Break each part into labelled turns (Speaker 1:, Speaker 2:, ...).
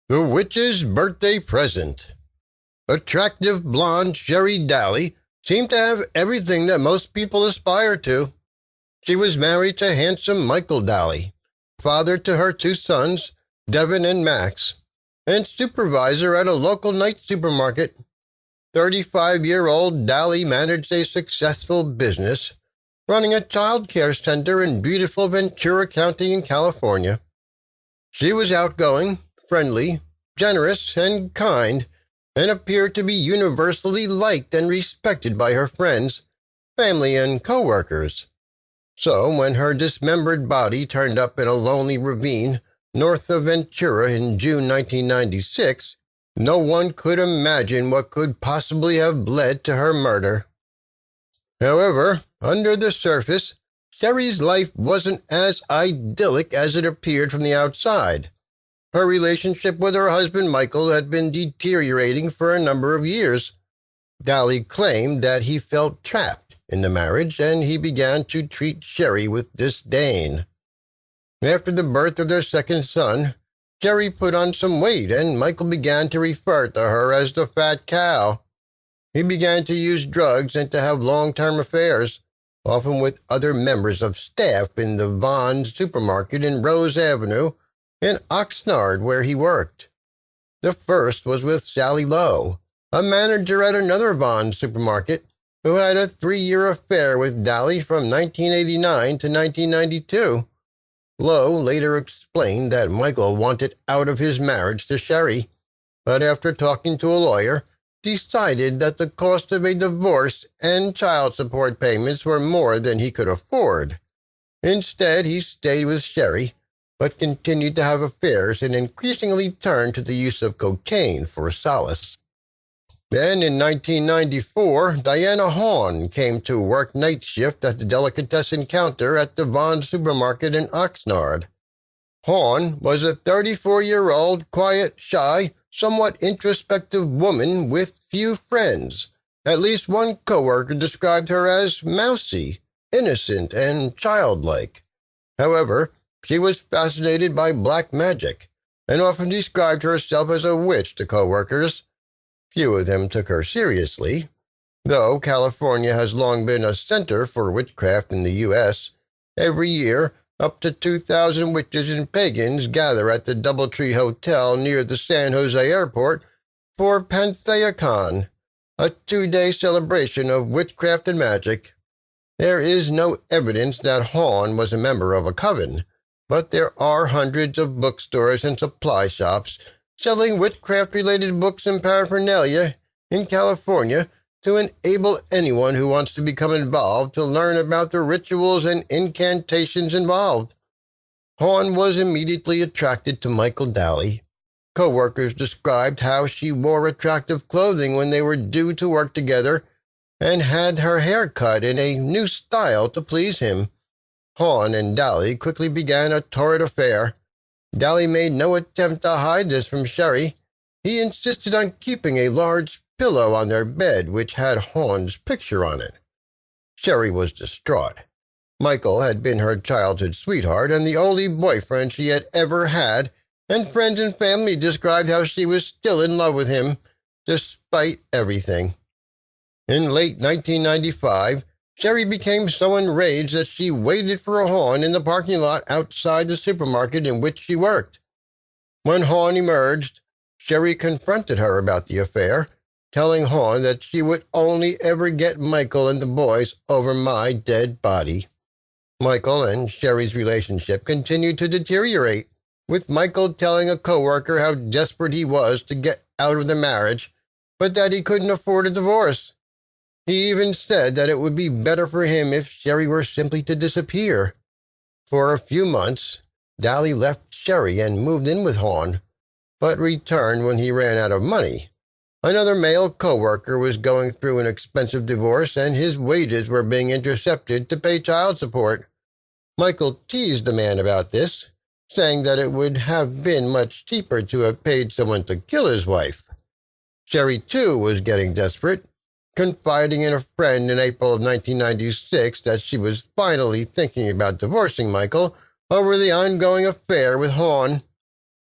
Speaker 1: The Witch's Birthday Present. Attractive blonde Sherri Dally seemed to have everything that most people aspire to. She was married to handsome Michael Dally, father to her two sons, Devin and Max, and supervisor at a local night supermarket. 35-year-old Dally managed a successful business, running a child care center in beautiful Ventura County in California. She was outgoing, friendly, generous, and kind, and appeared to be universally liked and respected by her friends, family, and co-workers. So when her dismembered body turned up in a lonely ravine north of Ventura in June 1996, no one could imagine what could possibly have led to her murder. However, under the surface, Sherri's life wasn't as idyllic as it appeared from the outside. Her relationship with her husband Michael had been deteriorating for a number of years. Dally claimed that he felt trapped in the marriage, and he began to treat Sherri with disdain. After the birth of their second son, Sherri put on some weight, and Michael began to refer to her as the fat cow. He began to use drugs and to have long-term affairs, often with other members of staff in the Vons supermarket in Rose Avenue in Oxnard, where he worked. The first was with Sally Lowe, a manager at another Vons supermarket, who had a 3-year affair with Dally from 1989 to 1992. Lowe later explained that Michael wanted out of his marriage to Sherri, but after talking to a lawyer, decided that the cost of a divorce and child support payments were more than he could afford. Instead, he stayed with Sherri, but continued to have affairs and increasingly turned to the use of cocaine for solace. Then, in 1994, Diana Hawn came to work night shift at the delicatessen counter at the Vons supermarket in Oxnard. Hawn was a 34-year-old, quiet, shy, somewhat introspective woman with few friends. At least one coworker described her as mousy, innocent, and childlike. However, she was fascinated by black magic, and often described herself as a witch to coworkers. Few of them took her seriously. Though California has long been a center for witchcraft in the U.S., every year up to 2,000 witches and pagans gather at the Doubletree Hotel near the San Jose airport for PantheaCon, a 2-day celebration of witchcraft and magic. There is no evidence that Hawn was a member of a coven, but there are hundreds of bookstores and supply shops selling witchcraft-related books and paraphernalia in California to enable anyone who wants to become involved to learn about the rituals and incantations involved. Hawn was immediately attracted to Michael Dally. Co-workers described how she wore attractive clothing when they were due to work together and had her hair cut in a new style to please him. Hawn and Dally quickly began a torrid affair. Dally made no attempt to hide this from Sherri. He insisted on keeping a large pillow on their bed which had Hawn's picture on it. Sherri was distraught. Michael had been her childhood sweetheart and the only boyfriend she had ever had, and friends and family described how she was still in love with him, despite everything. In late 1995, Sherri became so enraged that she waited for Hawn in the parking lot outside the supermarket in which she worked. When Hawn emerged, Sherri confronted her about the affair, telling Hawn that she would only ever get Michael and the boys over my dead body. Michael and Sherri's relationship continued to deteriorate, with Michael telling a coworker how desperate he was to get out of the marriage, but that he couldn't afford a divorce. He even said that it would be better for him if Sherri were simply to disappear. For a few months, Dally left Sherri and moved in with Hawn, but returned when he ran out of money. Another male co-worker was going through an expensive divorce, and his wages were being intercepted to pay child support. Michael teased the man about this, saying that it would have been much cheaper to have paid someone to kill his wife. Sherri, too, was getting desperate, confiding in a friend in April of 1996 that she was finally thinking about divorcing Michael over the ongoing affair with Hawn.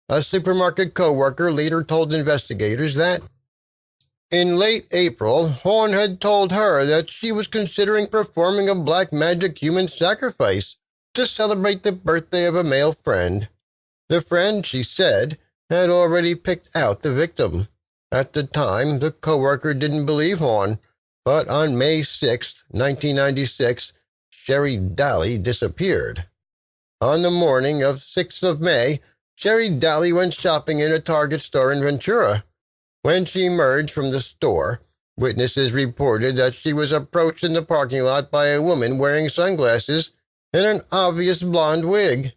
Speaker 1: A supermarket co-worker later told investigators that in late April, Horn had told her that she was considering performing a black magic human sacrifice to celebrate the birthday of a male friend. The friend, she said, had already picked out the victim. At the time, the co-worker didn't believe Horn, but on May 6, 1996, Sherri Dally disappeared. On the morning of 6th of May, Sherri Dally went shopping in a Target store in Ventura. When she emerged from the store, witnesses reported that she was approached in the parking lot by a woman wearing sunglasses and an obvious blonde wig.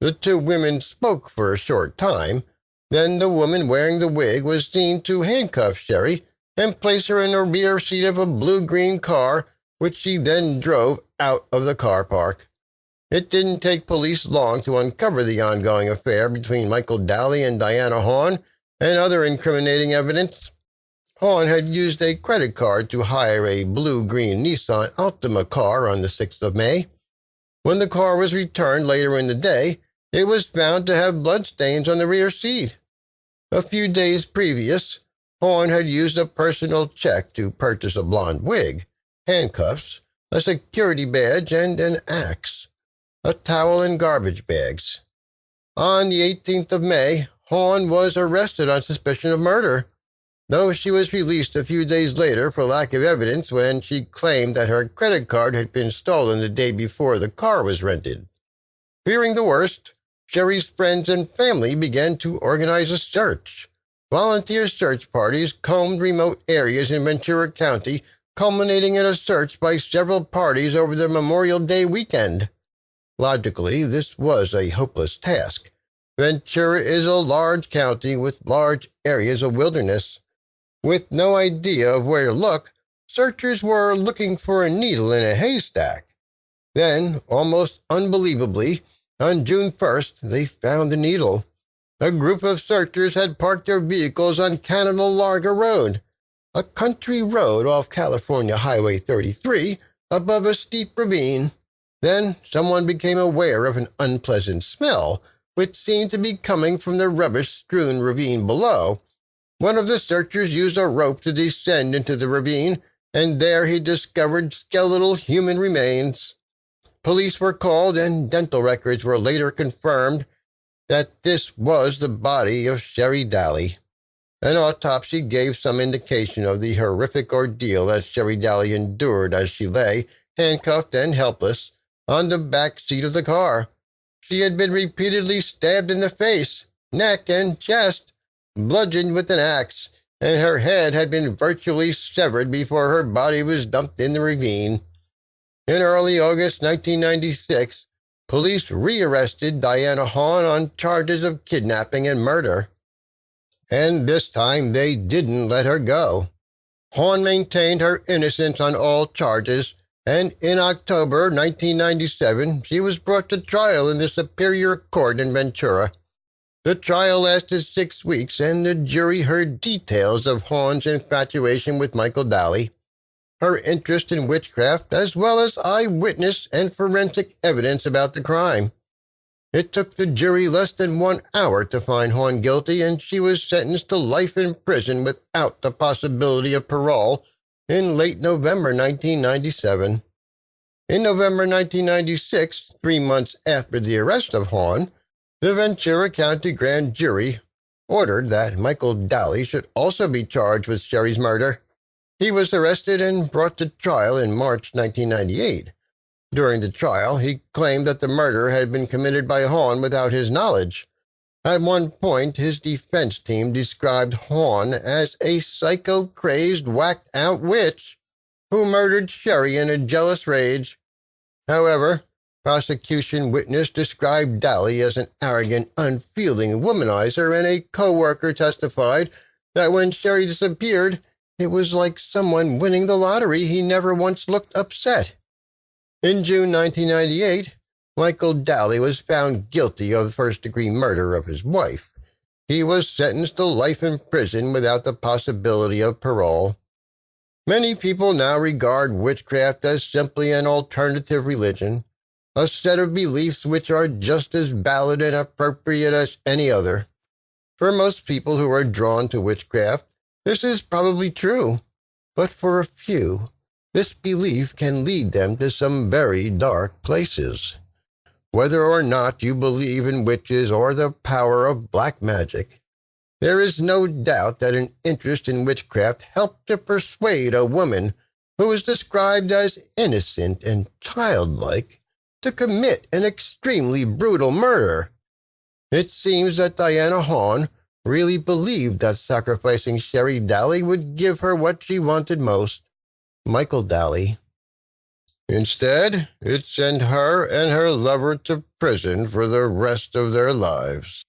Speaker 1: The two women spoke for a short time. Then the woman wearing the wig was seen to handcuff Sherri and place her in the rear seat of a blue-green car, which she then drove out of the car park. It didn't take police long to uncover the ongoing affair between Michael Dally and Diana Horn and other incriminating evidence. Horn had used a credit card to hire a blue-green Nissan Altima car on the 6th of May. When the car was returned later in the day, it was found to have bloodstains on the rear seat. A few days previous, Horn had used a personal check to purchase a blonde wig, handcuffs, a security badge, and an axe, a towel and garbage bags. On the 18th of May, Horn was arrested on suspicion of murder, though she was released a few days later for lack of evidence when she claimed that her credit card had been stolen the day before the car was rented. Fearing the worst, Sherri's friends and family began to organize a search. Volunteer search parties combed remote areas in Ventura County, culminating in a search by several parties over the Memorial Day weekend. Logically, this was a hopeless task. Ventura is a large county with large areas of wilderness. With no idea of where to look, searchers were looking for a needle in a haystack. Then, almost unbelievably, on June 1st, they found the needle. A group of searchers had parked their vehicles on Canada Larga Road, a country road off California Highway 33, above a steep ravine. Then someone became aware of an unpleasant smell, which seemed to be coming from the rubbish-strewn ravine below. One of the searchers used a rope to descend into the ravine, and there he discovered skeletal human remains. Police were called, and dental records were later confirmed that this was the body of Sherri Dally. An autopsy gave some indication of the horrific ordeal that Sherri Dally endured as she lay, handcuffed and helpless, on the back seat of the car. She had been repeatedly stabbed in the face, neck, and chest, bludgeoned with an axe, and her head had been virtually severed before her body was dumped in the ravine. In early August 1996, police rearrested Diana Horn on charges of kidnapping and murder. And this time they didn't let her go. Horn maintained her innocence on all charges, and in October 1997, she was brought to trial in the Superior Court in Ventura. The trial lasted 6 weeks, and the jury heard details of Horn's infatuation with Michael Dally, her interest in witchcraft, as well as eyewitness and forensic evidence about the crime. It took the jury less than 1 hour to find Horn guilty, and she was sentenced to life in prison without the possibility of parole in late November 1997. In November 1996, 3 months after the arrest of Horn, the Ventura County Grand Jury ordered that Michael Dally should also be charged with Sherri's murder. He was arrested and brought to trial in March 1998. During the trial, he claimed that the murder had been committed by Horn without his knowledge. At one point, his defense team described Horn as a psycho-crazed, whacked-out witch who murdered Sherri in a jealous rage. However, prosecution witness described Dally as an arrogant, unfeeling womanizer, and a co-worker testified that when Sherri disappeared, it was like someone winning the lottery. He never once looked upset. In June 1998, Michael Dally was found guilty of first-degree murder of his wife. He was sentenced to life in prison without the possibility of parole. Many people now regard witchcraft as simply an alternative religion, a set of beliefs which are just as valid and appropriate as any other. For most people who are drawn to witchcraft, this is probably true. But for a few, this belief can lead them to some very dark places. Whether or not you believe in witches or the power of black magic, there is no doubt that an interest in witchcraft helped to persuade a woman who is described as innocent and childlike to commit an extremely brutal murder. It seems that Diana Hawn really believed that sacrificing Sherri Dally would give her what she wanted most, Michael Dally. Instead, it sent her and her lover to prison for the rest of their lives.